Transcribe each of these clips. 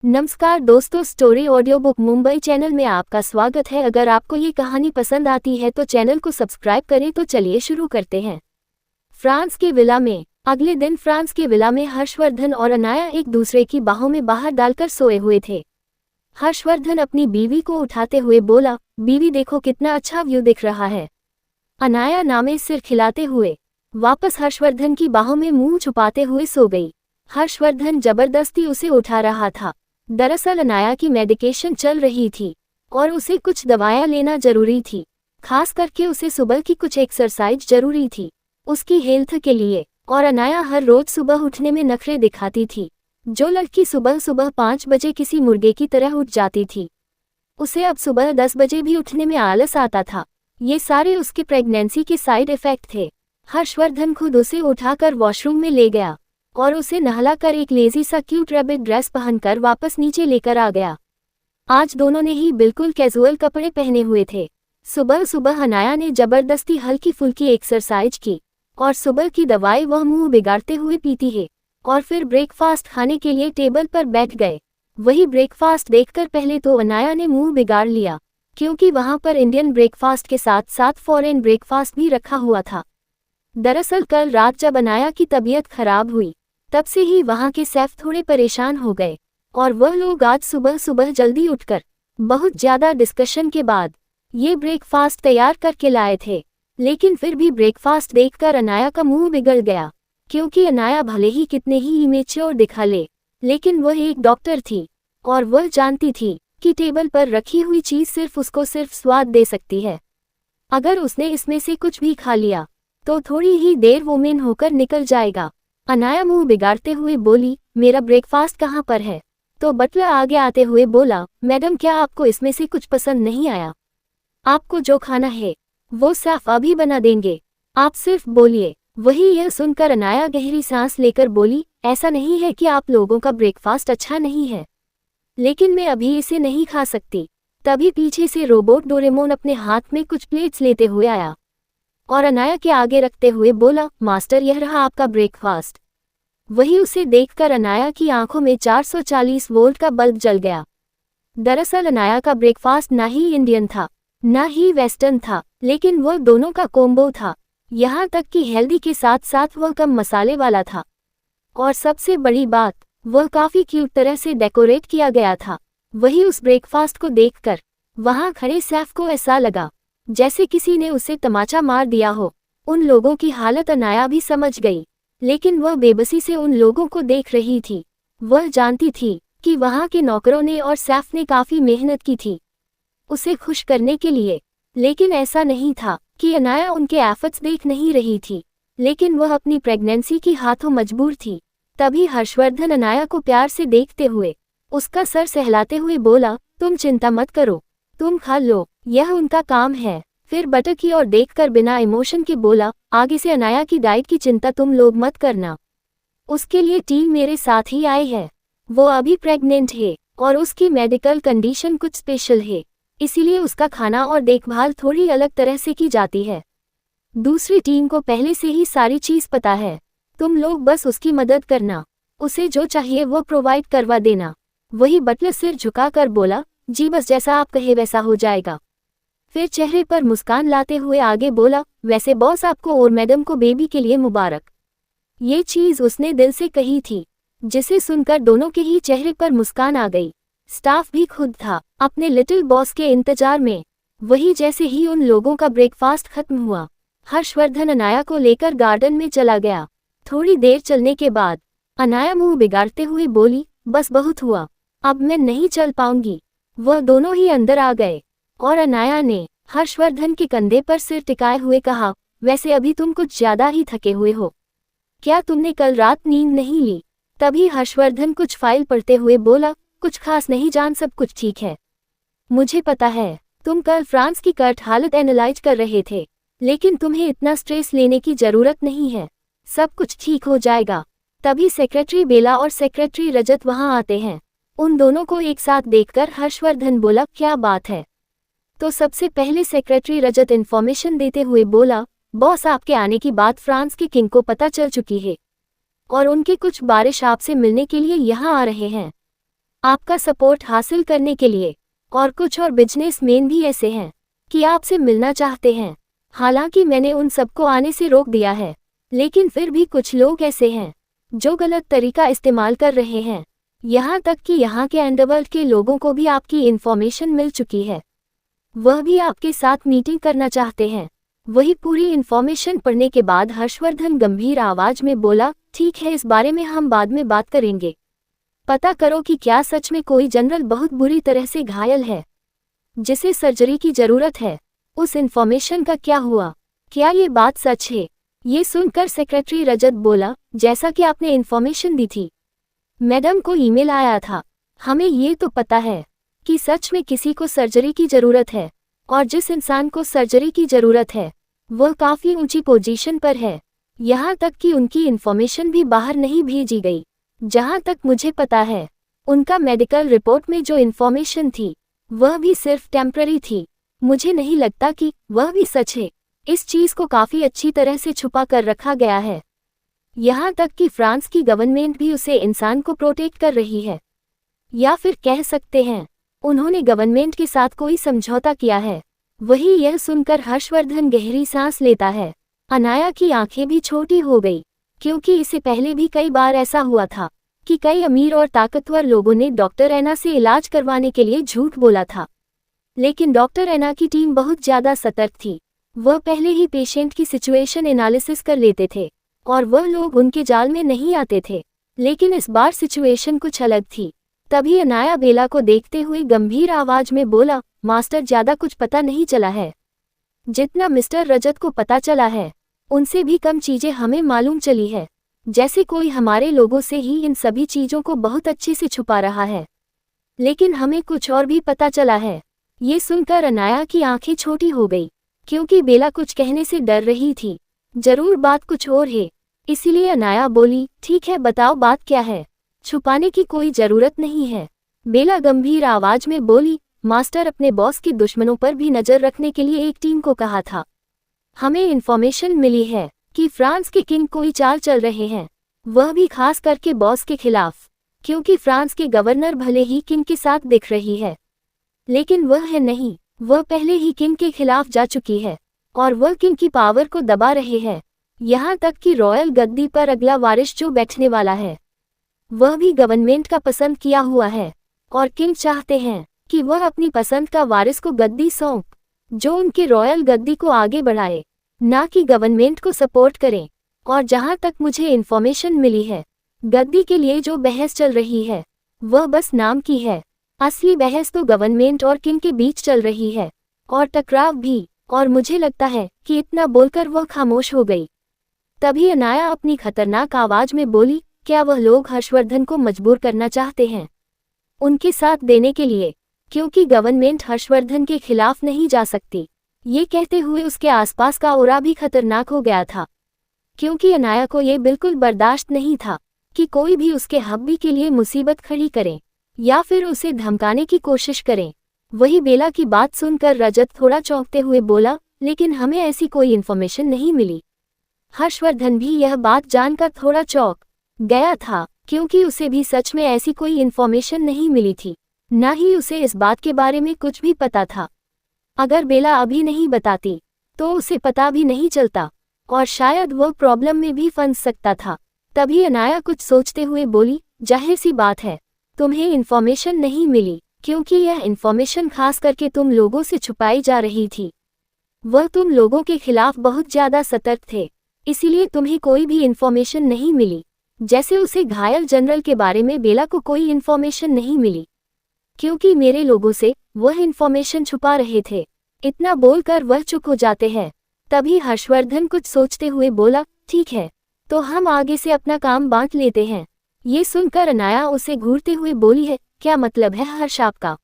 नमस्कार दोस्तों, story audio book Mumbai channel में आपका स्वागत है। अगर आपको ये कहानी पसंद आती है तो चैनल को सब्सक्राइब करें। तो चलिए शुरू करते हैं। फ्रांस के विला में। अगले दिन फ्रांस के विला में हर्षवर्धन और अनाया एक दूसरे की बाहों में बाहर डालकर सोए हुए थे। हर्षवर्धन अपनी बीवी को उठाते हुए बोला, बीवी देखो कितना अच्छा व्यू दिख रहा है। अनाया नामे सिर खिलाते हुए वापस हर्षवर्धन की बाहों में मुंह छुपाते हुए सो गई। हर्षवर्धन जबरदस्ती उसे उठा रहा था। दरअसल अनाया की मेडिकेशन चल रही थी और उसे कुछ दवाएं लेना जरूरी थी। खास करके उसे सुबह की कुछ एक्सरसाइज जरूरी थी उसकी हेल्थ के लिए। और अनाया हर रोज सुबह उठने में नखरे दिखाती थी। जो लड़की सुबह सुबह 5 बजे किसी मुर्गे की तरह उठ जाती थी, उसे अब सुबह 10 बजे भी उठने में आलस आता था। ये सारे उसके प्रेगनेंसी के साइड इफेक्ट थे। हर्षवर्धन खुद उसे उठाकर वॉशरूम में ले गया और उसे नहलाकर एक लेजी सा क्यूट रैबिट ड्रेस पहनकर वापस नीचे लेकर आ गया। आज दोनों ने ही बिल्कुल कैजुअल कपड़े पहने हुए थे। सुबह सुबह अनाया ने जबरदस्ती हल्की फुल्की एक्सरसाइज की और सुबह की दवाई वह मुंह बिगाड़ते हुए पीती है। और फिर ब्रेकफास्ट खाने के लिए टेबल पर बैठ गए। वही ब्रेकफास्ट देखकर पहले तो अनाया ने मुंह बिगाड़ लिया, क्योंकि वहां पर इंडियन ब्रेकफास्ट के साथ साथ फॉरेन ब्रेकफास्ट भी रखा हुआ था। दरअसल कल रात जब अनाया की तबीयत खराब हुई, तब से ही वहां के शेफ थोड़े परेशान हो गए और वह लोग आज सुबह सुबह जल्दी उठकर बहुत ज्यादा डिस्कशन के बाद ये ब्रेकफास्ट तैयार करके लाए थे। लेकिन फिर भी ब्रेकफास्ट देखकर अनाया का मुंह बिगड़ गया, क्योंकि अनाया भले ही कितने ही इमेच्योर दिखा ले, लेकिन वह एक डॉक्टर थी और वह जानती थी कि टेबल पर रखी हुई चीज सिर्फ उसको सिर्फ स्वाद दे सकती है। अगर उसने इसमें से कुछ भी खा लिया तो थोड़ी ही देर वो मेन होकर निकल जाएगा। अनाया मुंह बिगाड़ते हुए बोली, मेरा ब्रेकफास्ट कहाँ पर है? तो बटलर आगे आते हुए बोला, मैडम क्या आपको इसमें से कुछ पसंद नहीं आया? आपको जो खाना है वो साफ अभी बना देंगे, आप सिर्फ बोलिए। वही यह सुनकर अनाया गहरी सांस लेकर बोली, ऐसा नहीं है कि आप लोगों का ब्रेकफास्ट अच्छा नहीं है, लेकिन मैं अभी इसे नहीं खा सकती। तभी पीछे से रोबोट डोरेमोन अपने हाथ में कुछ प्लेट्स लेते हुए आया और अनाया के आगे रखते हुए बोला, मास्टर यह रहा आपका ब्रेकफास्ट। वही उसे देखकर अनाया की आंखों में 440 वोल्ट का बल्ब जल गया। दरअसल अनाया का ब्रेकफास्ट ना ही इंडियन था ना ही वेस्टर्न था, लेकिन वह दोनों का कॉम्बो था। यहाँ तक कि हेल्दी के साथ साथ वह कम मसाले वाला था। और सबसे बड़ी बात, वह काफी क्यूट तरह से डेकोरेट किया गया था। वही उस ब्रेकफास्ट को देखकर वहां खड़े शेफ को ऐसा लगा जैसे किसी ने उसे तमाचा मार दिया हो। उन लोगों की हालत अनाया भी समझ गई, लेकिन वह बेबसी से उन लोगों को देख रही थी। वह जानती थी कि वहां के नौकरों ने और शेफ ने काफी मेहनत की थी उसे खुश करने के लिए, लेकिन ऐसा नहीं था कि अनाया उनके एफर्ट्स देख नहीं रही थी, लेकिन वह अपनी प्रेगनेंसी की हाथों मजबूर थी। तभी हर्षवर्धन अनाया को प्यार से देखते हुए उसका सर सहलाते हुए बोला, तुम चिंता मत करो, तुम खा लो, यह उनका काम है। फिर बटर की ओर देखकर बिना इमोशन के बोला, आगे से अनाया की डाइट की चिंता तुम लोग मत करना, उसके लिए टीम मेरे साथ ही आई है। वो अभी प्रेग्नेंट है और उसकी मेडिकल कंडीशन कुछ स्पेशल है, इसीलिए उसका खाना और देखभाल थोड़ी अलग तरह से की जाती है। दूसरी टीम को पहले से ही सारी चीज पता है, तुम लोग बस उसकी मदद करना, उसे जो चाहिए वो प्रोवाइड करवा देना। वही बटलर सिर झुकाकर बोला, जी बस जैसा आप कहे वैसा हो जाएगा। फिर चेहरे पर मुस्कान लाते हुए आगे बोला, वैसे बॉस आपको और मैडम को बेबी के लिए मुबारक। ये चीज उसने दिल से कही थी, जिसे सुनकर दोनों के ही चेहरे पर मुस्कान आ गई। स्टाफ भी खुद था अपने लिटिल बॉस के इंतजार में। वही जैसे ही उन लोगों का ब्रेकफास्ट खत्म हुआ, हर्षवर्धन अनाया को लेकर गार्डन में चला गया। थोड़ी देर चलने के बाद अनाया मुंह बिगाड़ते हुए बोली, बस बहुत हुआ, अब मैं नहीं चल पाऊंगी। वह दोनों ही अंदर आ गए और अनाया ने हर्षवर्धन के कंधे पर सिर टिकाए हुए कहा, वैसे अभी तुम कुछ ज्यादा ही थके हुए हो, क्या तुमने कल रात नींद नहीं ली? तभी हर्षवर्धन कुछ फाइल पढ़ते हुए बोला, कुछ खास नहीं जान, सब कुछ ठीक है। मुझे पता है तुम कल फ्रांस की कर्ट हालत एनालाइज कर रहे थे, लेकिन तुम्हें इतना स्ट्रेस लेने की जरूरत नहीं है, सब कुछ ठीक हो जाएगा। तभी सेक्रेटरी बेला और सेक्रेटरी रजत वहां आते हैं। उन दोनों को एक साथ देखकर हर्षवर्धन बोला, क्या बात है? तो सबसे पहले सेक्रेटरी रजत इन्फॉर्मेशन देते हुए बोला, बॉस आपके आने की बात फ्रांस के किंग को पता चल चुकी है और उनके कुछ बारिश आपसे मिलने के लिए यहाँ आ रहे हैं। आपका सपोर्ट हासिल करने के लिए। और कुछ और बिजनेसमैन भी ऐसे हैं कि आपसे मिलना चाहते हैं। हालांकि मैंने उन सबको आने से रोक दिया है, लेकिन फिर भी कुछ लोग ऐसे हैं जो गलत तरीका इस्तेमाल कर रहे हैं। यहाँ तक कि यहाँ के अंडरवर्ल्ड के लोगों को भी आपकी इन्फॉर्मेशन मिल चुकी है। वह भी आपके साथ मीटिंग करना चाहते हैं। वही पूरी इन्फॉर्मेशन पढ़ने के बाद हर्षवर्धन गंभीर आवाज में बोला, ठीक है, इस बारे में हम बाद में बात करेंगे। पता करो कि क्या सच में कोई जनरल बहुत बुरी तरह से घायल है जिसे सर्जरी की जरूरत है। उस इन्फॉर्मेशन का क्या हुआ? क्या ये बात सच है? ये सुनकर सेक्रेटरी रजत बोला, जैसा कि आपने इन्फॉर्मेशन दी थी, मैडम को ईमेल आया था। हमें ये तो पता है कि सच में किसी को सर्जरी की जरूरत है, और जिस इंसान को सर्जरी की जरूरत है वह काफी ऊंची पोजीशन पर है। यहाँ तक कि उनकी इन्फॉर्मेशन भी बाहर नहीं भेजी गई। जहाँ तक मुझे पता है, उनका मेडिकल रिपोर्ट में जो इन्फॉर्मेशन थी वह भी सिर्फ टेम्पररी थी। मुझे नहीं लगता कि वह भी सच है। इस चीज को काफी अच्छी तरह से छुपा कर रखा गया है। यहाँ तक कि फ्रांस की गवर्नमेंट भी उसे इंसान को प्रोटेक्ट कर रही है, या फिर कह सकते हैं उन्होंने गवर्नमेंट के साथ कोई समझौता किया है। वही यह सुनकर हर्षवर्धन गहरी सांस लेता है। अनाया की आंखें भी छोटी हो गई, क्योंकि इससे पहले भी कई बार ऐसा हुआ था कि कई अमीर और ताकतवर लोगों ने डॉक्टर एना से इलाज करवाने के लिए झूठ बोला था। लेकिन डॉक्टर एना की टीम बहुत ज्यादा सतर्क थी। वह पहले ही पेशेंट की सिचुएशन एनालिसिस कर लेते थे और वह लोग उनके जाल में नहीं आते थे। लेकिन इस बार सिचुएशन कुछ अलग थी। तभी अनाया बेला को देखते हुए गंभीर आवाज में बोला, मास्टर, ज्यादा कुछ पता नहीं चला है। जितना मिस्टर रजत को पता चला है उनसे भी कम चीजें हमें मालूम चली है। जैसे कोई हमारे लोगों से ही इन सभी चीजों को बहुत अच्छे से छुपा रहा है। लेकिन हमें कुछ और भी पता चला है। ये सुनकर अनाया की आंखें छोटी हो गई, क्योंकि बेला कुछ कहने से डर रही थी। जरूर बात कुछ और है। इसीलिए अनाया बोली, ठीक है, बताओ बात क्या है। छुपाने की कोई जरूरत नहीं है। बेला गंभीर आवाज में बोली, मास्टर, अपने बॉस के दुश्मनों पर भी नजर रखने के लिए एक टीम को कहा था। हमें इन्फॉर्मेशन मिली है कि फ्रांस के किंग कोई चाल चल रहे हैं, वह भी खास करके बॉस के खिलाफ। क्योंकि फ्रांस के गवर्नर भले ही किंग के साथ दिख रही है, लेकिन वह है नहीं। वह पहले ही किंग के खिलाफ जा चुकी है और वह किंग की पावर को दबा रहे हैं। यहाँ तक कि रॉयल गद्दी पर अगला वारिस जो बैठने वाला है वह भी गवर्नमेंट का पसंद किया हुआ है, और किंग चाहते हैं कि वह अपनी पसंद का वारिस को गद्दी सौंप, जो उनके रॉयल गद्दी को आगे बढ़ाए, ना कि गवर्नमेंट को सपोर्ट करें। और जहां तक मुझे इन्फॉर्मेशन मिली है, गद्दी के लिए जो बहस चल रही है वह बस नाम की है। असली बहस तो गवर्नमेंट और किंग के बीच चल रही है, और टकराव भी। और मुझे लगता है कि इतना बोलकर वह खामोश हो गई। तभी अनाया अपनी खतरनाक आवाज में बोली, क्या वह लोग हर्षवर्धन को मजबूर करना चाहते हैं उनके साथ देने के लिए? क्योंकि गवर्नमेंट हर्षवर्धन के खिलाफ नहीं जा सकती। ये कहते हुए उसके आसपास का ऑरा भी खतरनाक हो गया था, क्योंकि अनाया को ये बिल्कुल बर्दाश्त नहीं था कि कोई भी उसके हब्बी के लिए मुसीबत खड़ी करे या फिर उसे धमकाने की कोशिश करे। वही बेला की बात सुनकर रजत थोड़ा चौंकते हुए बोला, लेकिन हमें ऐसी कोई इन्फॉर्मेशन नहीं मिली। हर्षवर्धन भी यह बात जानकर थोड़ा चौंक गया था, क्योंकि उसे भी सच में ऐसी कोई इन्फॉर्मेशन नहीं मिली थी, न ही उसे इस बात के बारे में कुछ भी पता था। अगर बेला अभी नहीं बताती तो उसे पता भी नहीं चलता, और शायद वह प्रॉब्लम में भी फंस सकता था। तभी अनाया कुछ सोचते हुए बोली, जाहिर सी बात है तुम्हें इन्फॉर्मेशन नहीं मिली, क्योंकि यह इन्फॉर्मेशन खास करके तुम लोगों से छुपाई जा रही थी। वह तुम लोगों के खिलाफ बहुत ज्यादा सतर्क थे, इसीलिए तुम्हें कोई भी इन्फॉर्मेशन नहीं मिली। जैसे उसे घायल जनरल के बारे में बेला को कोई इन्फॉर्मेशन नहीं मिली, क्योंकि मेरे लोगों से वह इन्फॉर्मेशन छुपा रहे थे। इतना बोलकर वह चुप हो जाते हैं। तभी हर्षवर्धन कुछ सोचते हुए बोला, ठीक है, तो हम आगे से अपना काम बांट लेते हैं। ये सुनकर अनाया उसे घूरते हुए बोली है, क्या मतलब है हर्ष आपका?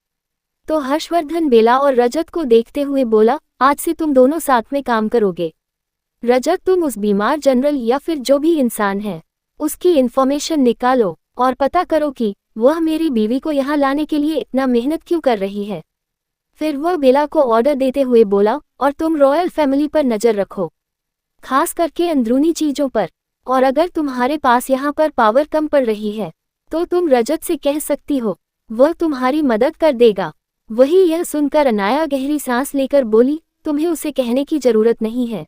तो हर्षवर्धन बेला और रजत को देखते हुए बोला, आज से तुम दोनों साथ में काम करोगे। रजत, तुम उस बीमार जनरल या फिर जो भी इंसान है उसकी इन्फॉर्मेशन निकालो और पता करो कि वह मेरी बीवी को यहाँ लाने के लिए इतना मेहनत क्यों कर रही है। फिर वह बेला को ऑर्डर देते हुए बोला, और तुम रॉयल फैमिली पर नजर रखो, खास करके अंदरूनी चीजों पर। और अगर तुम्हारे पास यहाँ पर पावर कम पड़ रही है तो तुम रजत से कह सकती हो, वह तुम्हारी मदद कर देगा। वही यह सुनकर अनाया गहरी सांस लेकर बोली, तुम्हें उसे कहने की जरूरत नहीं है।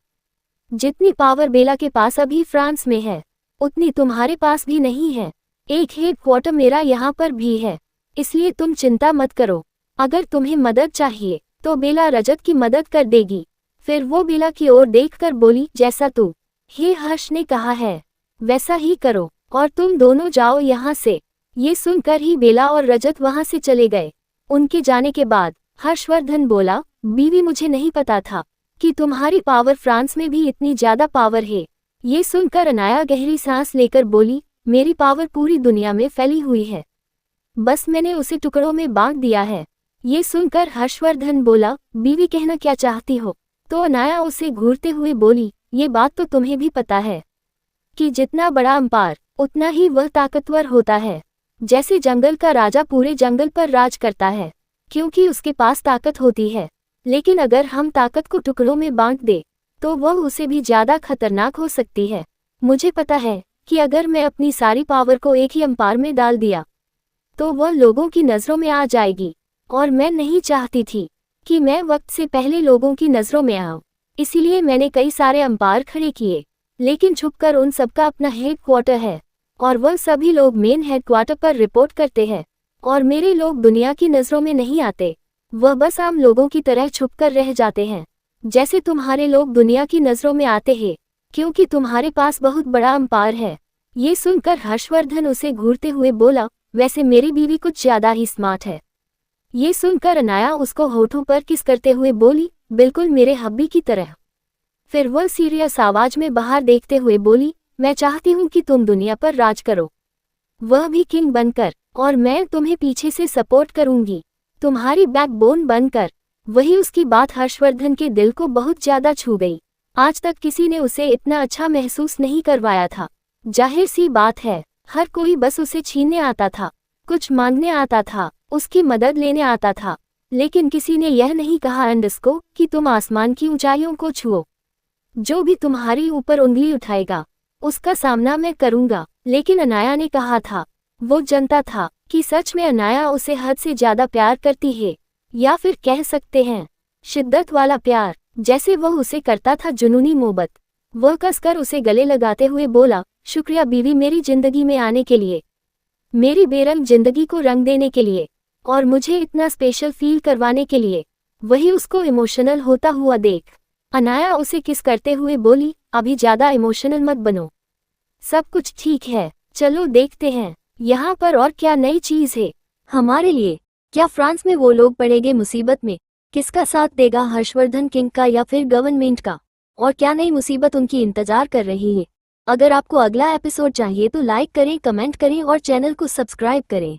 जितनी पावर बेला के पास अभी फ्रांस में है, उतनी तुम्हारे पास भी नहीं है। एक हेडक्वार्टर मेरा यहाँ पर भी है, इसलिए तुम चिंता मत करो। अगर तुम्हें मदद चाहिए तो बेला रजत की मदद कर देगी। फिर वो बेला की ओर देखकर बोली, जैसा तू हे हर्ष ने कहा है वैसा ही करो, और तुम दोनों जाओ यहाँ से। ये सुनकर ही बेला और रजत वहाँ से चले गए। उनके जाने के बाद हर्षवर्धन बोला, बीवी मुझे नहीं पता था कि तुम्हारी पावर फ्रांस में भी इतनी ज्यादा पावर है। ये सुनकर अनाया गहरी सांस लेकर बोली, मेरी पावर पूरी दुनिया में फैली हुई है, बस मैंने उसे टुकड़ों में बांट दिया है। ये सुनकर हर्षवर्धन बोला, बीवी कहना क्या चाहती हो? तो अनाया उसे घूरते हुए बोली, ये बात तो तुम्हें भी पता है कि जितना बड़ा अंपायर उतना ही वह ताकतवर होता है। जैसे जंगल का राजा पूरे जंगल पर राज करता है क्योंकि उसके पास ताकत होती है, लेकिन अगर हम ताकत को टुकड़ों में बांट दे तो वह उसे भी ज्यादा खतरनाक हो सकती है। मुझे पता है कि अगर मैं अपनी सारी पावर को एक ही अंपायर में डाल दिया तो वह लोगों की नज़रों में आ जाएगी, और मैं नहीं चाहती थी कि मैं वक्त से पहले लोगों की नज़रों में आऊं। इसीलिए मैंने कई सारे अंपायर खड़े किए, लेकिन छुपकर उन सबका अपना हेडक्वार्टर है, और वह सभी लोग मेन हेडक्वार्टर पर रिपोर्ट करते हैं, और मेरे लोग दुनिया की नज़रों में नहीं आते। वह बस आम लोगों की तरह छुपकर रह जाते हैं, जैसे तुम्हारे लोग दुनिया की नज़रों में आते हैं, क्योंकि तुम्हारे पास बहुत बड़ा अंपायर है। ये सुनकर हर्षवर्धन उसे घूरते हुए बोला, वैसे मेरी बीवी कुछ ज्यादा ही स्मार्ट है। ये सुनकर अनाया उसको होठों पर किस करते हुए बोली, बिल्कुल मेरे हब्बी की तरह। फिर वह सीरियस आवाज में बाहर देखते हुए बोली, मैं चाहती हूँ कि तुम दुनिया पर राज करो, वह भी किंग बनकर, और मैं तुम्हें पीछे से सपोर्ट करूंगी, तुम्हारी बैकबोन बनकर। वही उसकी बात हर्षवर्धन के दिल को बहुत ज्यादा छू गई। आज तक किसी ने उसे इतना अच्छा महसूस नहीं करवाया था। जाहिर सी बात है, हर कोई बस उसे छीनने आता था, कुछ मांगने आता था, उसकी मदद लेने आता था, लेकिन किसी ने यह नहीं कहा अंडस्को कि तुम आसमान की ऊंचाइयों को छुओ। जो भी तुम्हारी ऊपर उंगली उठाएगा उसका सामना मैं करूंगा। लेकिन अनाया ने कहा था, वो जानता था कि सच में अनाया उसे हद से ज्यादा प्यार करती है, या फिर कह सकते हैं शिद्दत वाला प्यार, जैसे वह उसे करता था जुनूनी मोहब्बत। वह कसकर उसे गले लगाते हुए बोला, शुक्रिया बीवी मेरी जिंदगी में आने के लिए, मेरी बेरंग जिंदगी को रंग देने के लिए, और मुझे इतना स्पेशल फील करवाने के लिए। वही उसको इमोशनल होता हुआ देख अनाया उसे किस करते हुए बोली, अभी ज्यादा इमोशनल मत बनो, सब कुछ ठीक है, चलो देखते हैं यहाँ पर और क्या नई चीज है हमारे लिए। क्या फ्रांस में वो लोग पड़ेंगे मुसीबत में? किसका साथ देगा, हर्षवर्धन किंग का या फिर गवर्नमेंट का? और क्या नई मुसीबत उनकी इंतजार कर रही है? अगर आपको अगला एपिसोड चाहिए तो लाइक करें, कमेंट करें और चैनल को सब्सक्राइब करें।